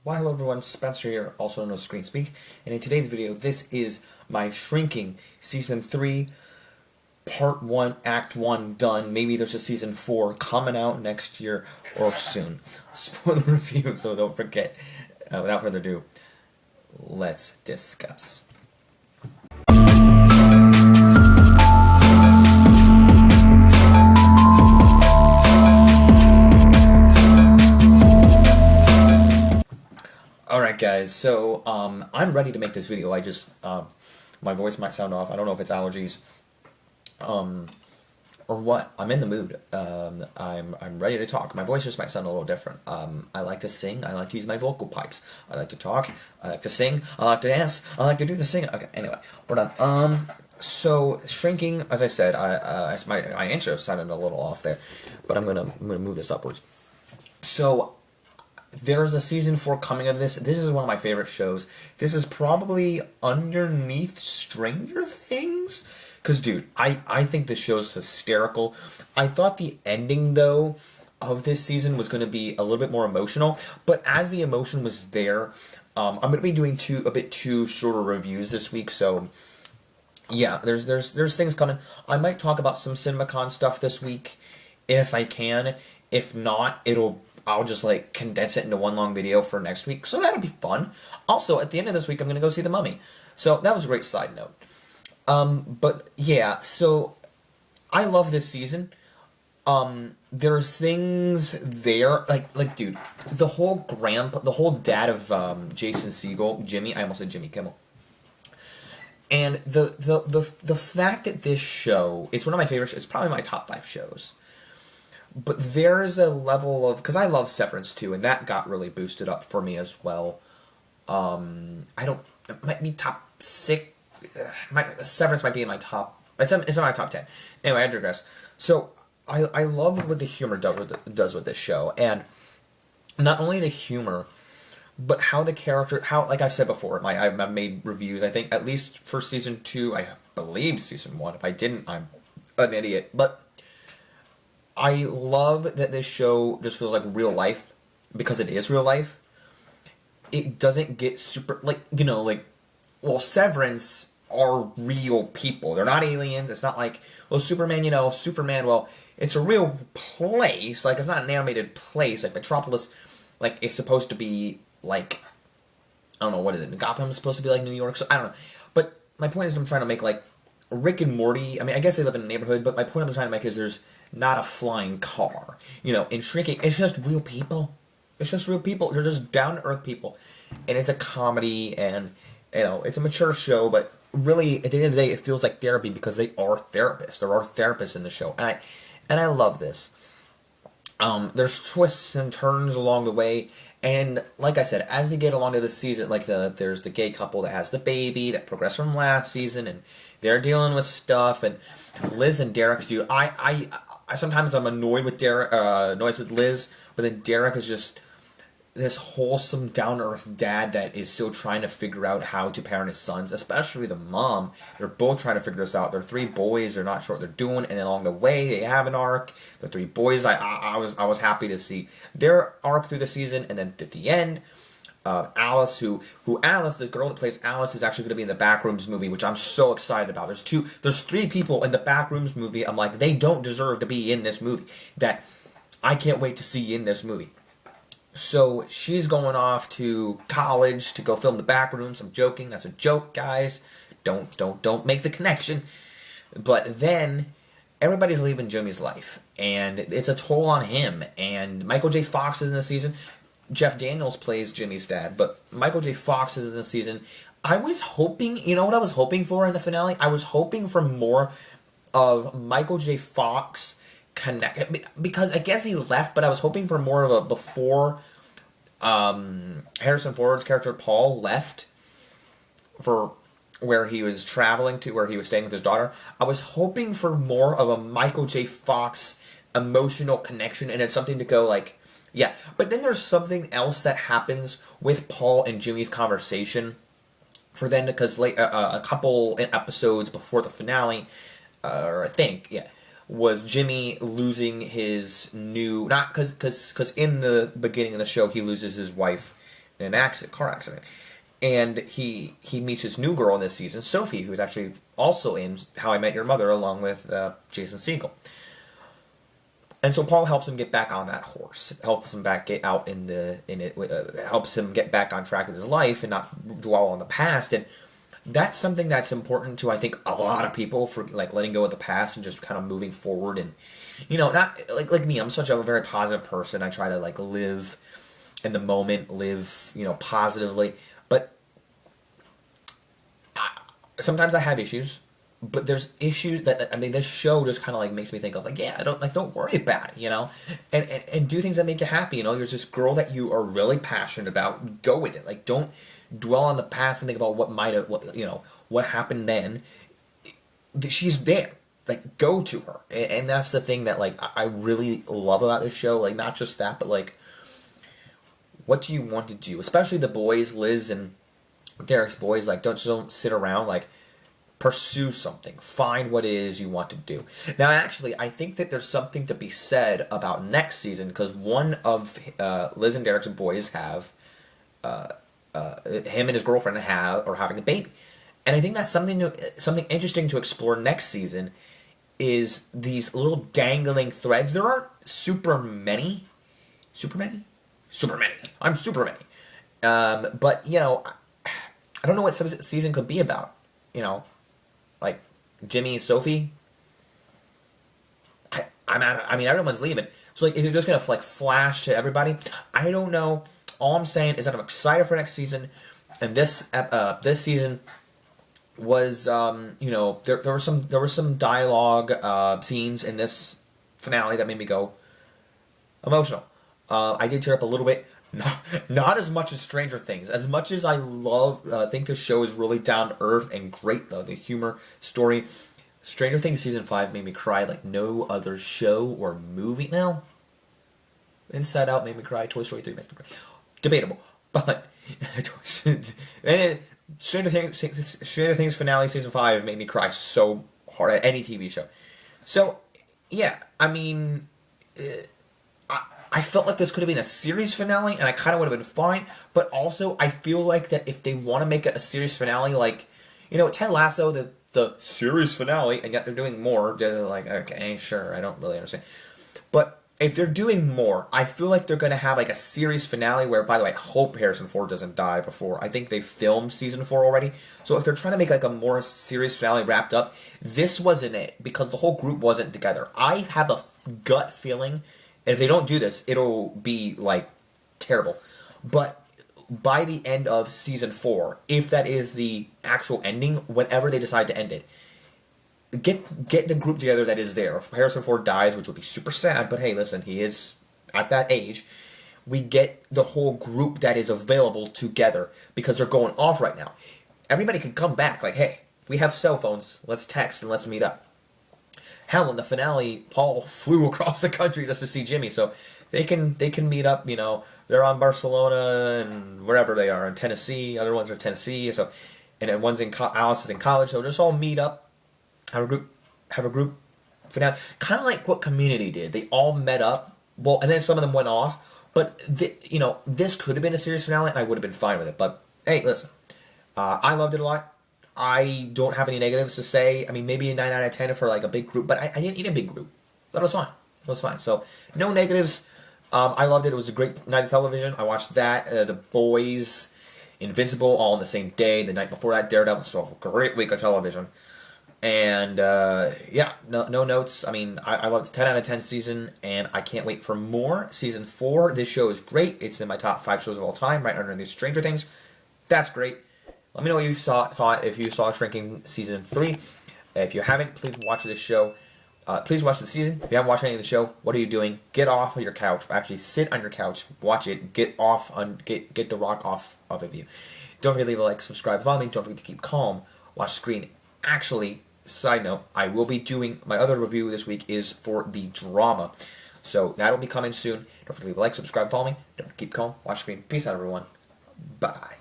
Well, hello everyone, Spencer here, also known as Screen Speak, and in today's video, this is my Shrinking Season 3, Part 1, Act 1 done. Maybe there's a Season 4 coming out next year or soon. Spoiler review, so don't forget. Without further ado, let's discuss. Alright guys, so I'm ready to make this video. I just my voice might sound off. I don't know if it's allergies or what. I'm in the mood. I'm ready to talk. My voice just might sound a little different. I like to sing. I like to use my vocal pipes. I like to talk. I like to sing. I like to dance. I like to do the singing. Okay, anyway, we're done. So Shrinking, as I said, my intro sounded a little off there, but I'm gonna move this upwards. So there's a season 4 coming of this. This is one of my favorite shows. This is probably underneath Stranger Things. Because, dude, I think this show's hysterical. I thought the ending, though, of this season was going to be a little bit more emotional. But as the emotion was there, I'm going to be doing a bit two shorter reviews this week. So, yeah, there's things coming. I might talk about some CinemaCon stuff this week, if I can. If not, I'll just like condense it into one long video for next week. So that'll be fun. Also, at the end of this week, I'm going to go see The Mummy. So that was a great side note. But yeah, so I love this season. There's things there, like dude, the whole dad of Jason Segel, Jimmy. I almost said Jimmy Kimmel. And the fact that this show, it's one of my favorites. It's probably my top 5 shows. But there's a level of, because I love Severance too, and that got really boosted up for me as well. It might be top 6. Severance might be in my top. It's in my top 10. Anyway, I digress. So I love what the humor does with this show, and not only the humor, but how the character, like I've said before, I've made reviews. I think at least for season 2, I believe season 1. If I didn't, I'm an idiot. But I love that this show just feels like real life, because it is real life. It doesn't get super, Severance are real people. They're not aliens. It's not like, Superman, well, it's a real place. Like, it's not an animated place. Like, Metropolis, like, it's supposed to be, like, I don't know, what is it? Gotham's supposed to be like New York, so I don't know. But my point is I'm trying to make, like, Rick and Morty, I mean, I guess they live in a neighborhood, but my point I'm trying to make is there's not a flying car. In Shrinking, it's just real people. It's just real people. They're just down-to-earth people. And it's a comedy, and, it's a mature show, but really, at the end of the day, it feels like therapy because they are therapists. There are therapists in the show. And I love this. There's twists and turns along the way, and like I said, as you get along to the season, there's the gay couple that has the baby that progressed from last season, and they're dealing with stuff, and Liz and Derek, dude, I sometimes I'm annoyed with Liz, but then Derek is just this wholesome, down-to-earth dad that is still trying to figure out how to parent his sons, especially the mom. They're both trying to figure this out. They're 3 boys. They're not sure what they're doing, and then along the way, they have an arc. The 3 boys, I was happy to see their arc through the season, and then at the end, Alice, Alice, the girl that plays Alice, is actually going to be in the Backrooms movie, which I'm so excited about. There's 3 people in the Backrooms movie. I'm like, they don't deserve to be in this movie. That I can't wait to see in this movie. So she's going off to college to go film the Backrooms. I'm joking. That's a joke, guys. Don't make the connection. But then everybody's leaving Jimmy's life, and it's a toll on him. And Michael J. Fox is in the season. Jeff Daniels plays Jimmy's dad, but Michael J. Fox is in the season. I was hoping, what I was hoping for in the finale? I was hoping for more of Michael J. Fox connect, because I guess he left, but I was hoping for more of a before Harrison Ford's character Paul left for where he was traveling to, where he was staying with his daughter. I was hoping for more of a Michael J. Fox emotional connection, and it's something to go like, yeah. But then there's something else that happens with Paul and Jimmy's conversation for then, because a couple episodes before the finale, or I think, yeah, was Jimmy losing his new, not because in the beginning of the show he loses his wife in an accident, car accident. And he meets his new girl in this season, Sophie, who's actually also in How I Met Your Mother, along with Jason Segel. And so Paul helps him get back on that horse, helps him get out helps him get back on track with his life and not dwell on the past. And that's something that's important to, I think, a lot of people, for like letting go of the past and just kind of moving forward. And not like me, I'm such a very positive person. I try to like live in the moment, live positively. But sometimes I have issues. But there's issues that, this show just kind of like makes me think of like, yeah, don't worry about it, and do things that make you happy. There's this girl that you are really passionate about. Go with it. Like, don't dwell on the past and think about what happened then. She's there. Like, go to her. And that's the thing that like I really love about this show. Like, not just that, but like, what do you want to do? Especially the boys, Liz and Derek's boys. Like, don't sit around. Like, pursue something. Find what it is you want to do. Now, actually, I think that there's something to be said about next season, because one of Liz and Derek's boys have, him and his girlfriend are having a baby. And I think that's something interesting to explore next season, is these little dangling threads. There aren't super many. Super many? Super many. I'm super many. But, I don't know what season could be about. Like Jimmy and Sophie. Everyone's leaving. So like, is it just gonna like flash to everybody? I don't know. All I'm saying is that I'm excited for next season. And this season was there were some dialogue scenes in this finale that made me go emotional. I did tear up a little bit. Not as much as Stranger Things. As much as I think the show is really down to earth and great, though, the humor, story. Stranger Things Season 5 made me cry like no other show or movie. Now, Inside Out made me cry. Toy Story 3 makes me cry. Debatable. But Stranger Things finale Season 5 made me cry so hard at any TV show. So, yeah, I felt like this could have been a series finale, and I kind of would have been fine. But also, I feel like that if they want to make it a series finale, like, Ted Lasso, the series finale, and yet they're doing more, they're like, okay, sure, I don't really understand. But if they're doing more, I feel like they're going to have like a series finale where, by the way, I hope Harrison Ford doesn't die before. I think they filmed season 4 already. So if they're trying to make like a more series finale wrapped up, this wasn't it, because the whole group wasn't together. I have a gut feeling, and if they don't do this, it'll be, like, terrible. But by the end of Season 4, if that is the actual ending, whenever they decide to end it, get the group together that is there. If Harrison Ford dies, which would be super sad, but hey, listen, he is at that age, we get the whole group that is available together, because they're going off right now. Everybody could come back, like, hey, we have cell phones, let's text and let's meet up. Hell, in the finale, Paul flew across the country just to see Jimmy, so they can meet up. They're on Barcelona and wherever they are in Tennessee. Other ones are in Tennessee, so and then one's in Alice is in college. So just all meet up, have a group finale, kind of like what Community did. They all met up. Well, and then some of them went off. But this could have been a series finale, and I would have been fine with it. But hey, listen, I loved it a lot. I don't have any negatives to say. Maybe a 9 out of 10 for like a big group, but I didn't need a big group. That was fine. It was fine. So, no negatives. I loved it. It was a great night of television. I watched that, The Boys, Invincible, all on the same day. The night before that, Daredevil. So, a great week of television. And, no notes. I loved the 10 out of 10 season, and I can't wait for more. Season 4, this show is great. It's in my top 5 shows of all time, right under these Stranger Things. That's great. Let me know what you thought if you saw Shrinking Season 3. If you haven't, please watch this show. Please watch the season. If you haven't watched any of the show, what are you doing? Get off of your couch. Actually, sit on your couch. Watch it. Get the rock off of you. Don't forget to leave a like, subscribe, follow me. Don't forget to keep calm. Watch the screen. Actually, side note, I will be doing my other review this week is for the drama. So that'll be coming soon. Don't forget to leave a like, subscribe, follow me. Don't forget to keep calm. Watch the screen. Peace out, everyone. Bye.